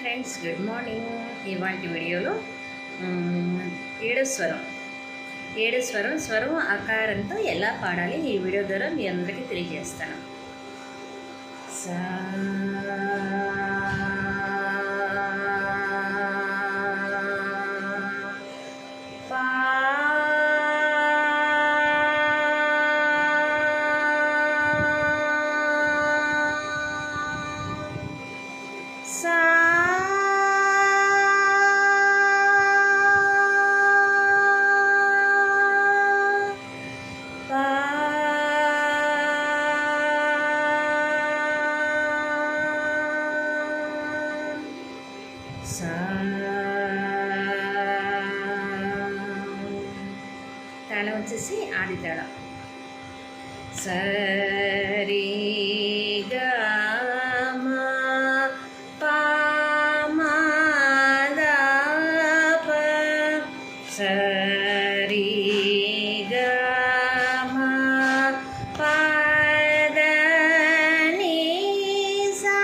Friends, good morning. ఇవాటి వీడియోలో ఏడో స్వరం ఆకారంతో ఎలా పాడాలి ఈ వీడియో ద్వారా మీ అందరికీ తెలియజేస్తాను. సా తాళం వచ్చేసి ఆది తాళం. సరి గ మ ప మ ద ప సరి గ మ ప ద ని సా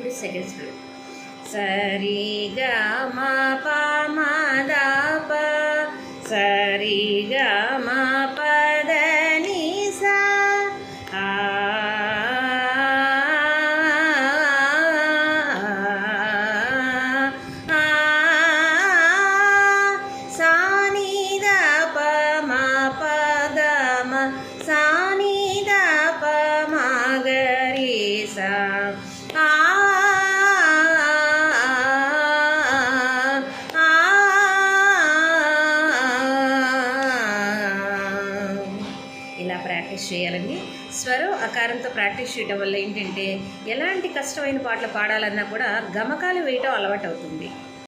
గా సెకండ్స్. సరి గ మ ప మ ద ప సరి గ మ ప ద ని సా సా ని ద ప మ ప ద మ సా ని ద ప మ గ రి సా ఇలా ప్రాక్టీస్ చేయాలండి. స్వరం ఆకారంతో ప్రాక్టీస్ చేయడం వల్ల ఏంటంటే ఎలాంటి కష్టమైన పాటలు పాడాలన్నా కూడా గమకాలు వేయటం అలవాటు అవుతుంది.